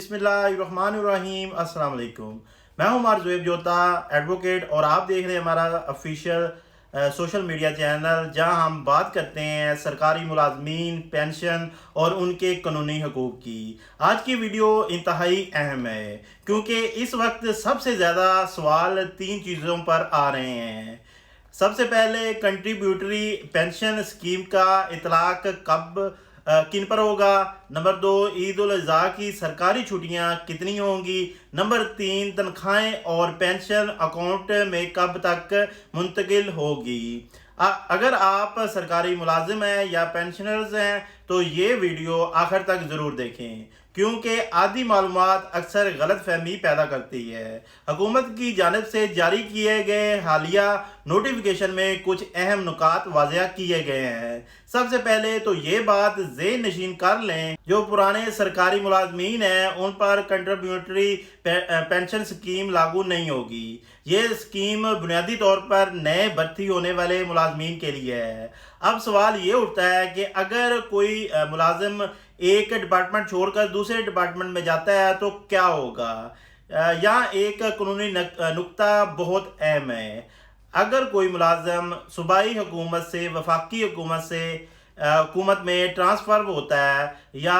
बिस्मिल्लाहिर्रहमानिर्रहीम। अस्सलाम वालेकुम। मैं हूं उमर ज़ुएब जोता, एडवोकेट, और आप देख रहे हैं हमारा ऑफिशियल सोशल मीडिया चैनल, जहां हम बात करते हैं सरकारी मुलाजमीन, पेंशन और उनके कानूनी हकूक़ की। आज की वीडियो इंतहाई अहम है क्योंकि इस वक्त सबसे ज़्यादा सवाल तीन चीज़ों पर आ रहे हैं। सबसे पहले, कंट्रीब्यूटरी पेंशन स्कीम का इतलाक कब किन पर होगा। नंबर 2, ईद उल अज़हा की सरकारी छुट्टियां कितनी होंगी। नंबर 3, तनख्वाहें और पेंशन अकाउंट में कब तक मुंतकिल होगी। अगर आप सरकारी मुलाजिम हैं या पेंशनर्स हैं तो ये वीडियो आखिर तक ज़रूर देखें क्योंकि आधी मालूमात अक्सर गलत फहमी पैदा करती है। हुकूमत की जानिब से जारी किए गए हालिया नोटिफिकेशन में कुछ अहम नुकात वाज़ेह किए गए हैं। सबसे पहले तो ये बात ज़ेहन नशीन कर लें, जो पुराने सरकारी मुलाजमीन हैं उन पर कंट्रीब्यूटरी पेंशन स्कीम लागू नहीं होगी। ये स्कीम बुनियादी तौर पर नए भर्ती होने वाले मुलाजमीन के लिए है। अब सवाल ये उठता है कि अगर कोई मुलाजिम एक डिपार्टमेंट छोड़कर दूसरे डिपार्टमेंट में जाता है तो क्या होगा। यहाँ एक कानूनी नुक्ता बहुत अहम है। अगर कोई मुलाजिम सूबाई हुकूमत से वफाकी हुकूमत में ट्रांसफ़र होता है या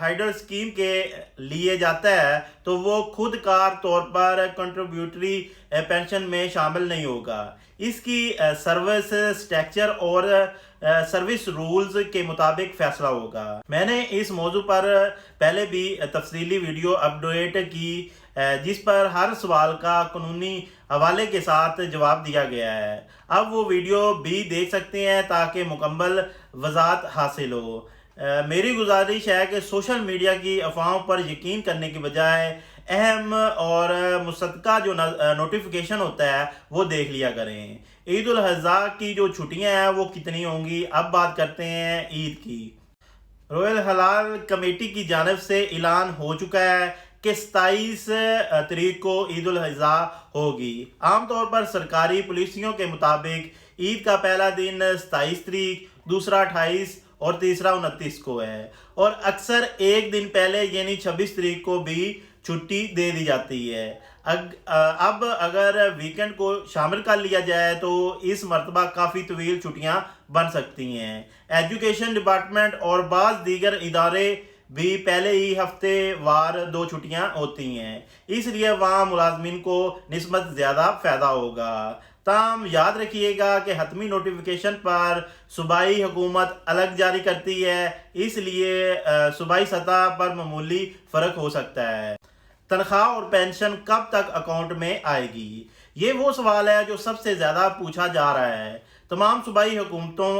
हाइडर स्कीम के लिए जाता है तो वो खुद कार तौर पर कंट्रीब्यूटरी पेंशन में शामिल नहीं होगा। इसकी सर्विस स्ट्रक्चर और सर्विस रूल्स के मुताबिक फैसला होगा। मैंने इस मौजू पर पहले भी तफसीली वीडियो अपडेट की जिस पर हर सवाल का कानूनी हवाले के साथ जवाब दिया गया है। अब वो वीडियो भी देख सकते हैं ताकि मुकम्मल वजाहत हासिल हो। मेरी गुजारिश है कि सोशल मीडिया की अफवाहों पर यकीन करने की बजाय अहम और मुसद्दक़ा जो नोटिफिकेशन होता है वो देख लिया करें। ईद उल अज़हा की जो छुट्टियां हैं वो कितनी होंगी। अब बात करते हैं ईद की। रॉयल हलाल कमेटी की जानिब से ऐलान हो चुका है कि 27 तारीख को ईद उल अज़हा होगी। आमतौर पर सरकारी पॉलिसियों के मुताबिक ईद का पहला दिन 27 तारीख, दूसरा 28 और तीसरा 29 को है, और अक्सर एक दिन पहले यानी 26 तारीख को भी छुट्टी दे दी जाती है। अब अगर वीकेंड को शामिल कर लिया जाए तो इस मरतबा काफ़ी तवील छुट्टियां बन सकती हैं। एजुकेशन डिपार्टमेंट और बाज़ दीगर इदारे भी पहले ही हफ्ते वार 2 छुट्टियां होती हैं, इसलिए वहाँ मुलाजमीन को निस्बत ज़्यादा फ़ायदा होगा। ताहम याद रखिएगा कि हतमी नोटिफिकेशन पर सूबाई हुकूमत अलग जारी करती है, इसलिए सूबाई सतह पर मामूली फ़र्क हो सकता है। तनख्वाह और पेंशन कब तक अकाउंट में आएगी, ये वो सवाल है जो सबसे ज़्यादा पूछा जा रहा है। तमाम सूबाई हुकूमतों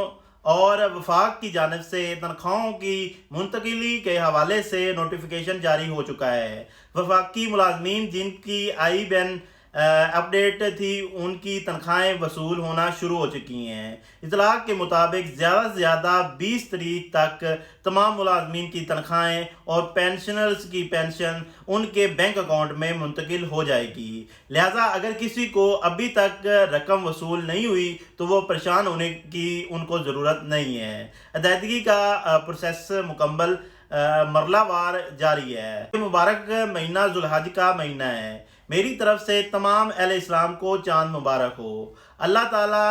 और वफाक की जानिब से तनख्वाहों की मुंतकिली के हवाले से नोटिफिकेशन जारी हो चुका है। वफाकी मुलाजमीन जिनकी आई बैन अपडेट थी उनकी तनख्वाहें वसूल होना शुरू हो चुकी हैं। इतलाक के मुताबिक ज़्यादा से ज़्यादा 20 तारीख तक तमाम मुलाजमीन की तनख्वाहें और पेंशनर्स की पेंशन उनके बैंक अकाउंट में मुंतकिल हो जाएगी। लिहाजा अगर किसी को अभी तक रकम वसूल नहीं हुई तो वो परेशान होने की उनको ज़रूरत नहीं है। अदायगी का प्रोसेस मुकम्मल मरलावार जारी है। मुबारक महीना ज़ुल्हज का महीना है। मेरी तरफ से तमाम अहले इस्लाम को चांद मुबारक हो। अल्लाह ताला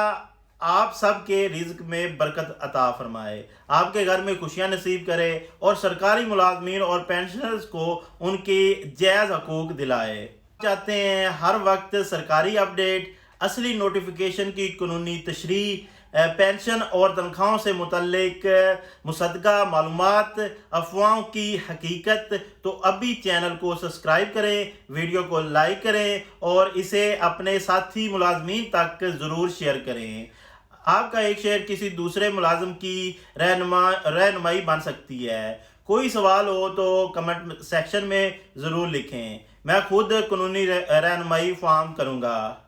आप सब के रिज़्क़ में बरकत अता फरमाए, आपके घर में खुशियां नसीब करे और सरकारी मुलाजमीन और पेंशनर्स को उनके जायज़ हकूक़ दिलाए। चाहते हैं हर वक्त सरकारी अपडेट, असली नोटिफिकेशन की कानूनी तशरीह, पेंशन और तनख्वाहों से मुतल्लिक मुसद्दक़ा मालूमात, अफवाहों की हकीकत, तो अभी चैनल को सब्सक्राइब करें, वीडियो को लाइक करें और इसे अपने साथी मुलाजमीन तक ज़रूर शेयर करें। आपका एक शेयर किसी दूसरे मुलाजिम की रहनुमाई बन सकती है। कोई सवाल हो तो कमेंट सेक्शन में ज़रूर लिखें, मैं खुद कानूनी रहनुमाई फराहम करूँगा।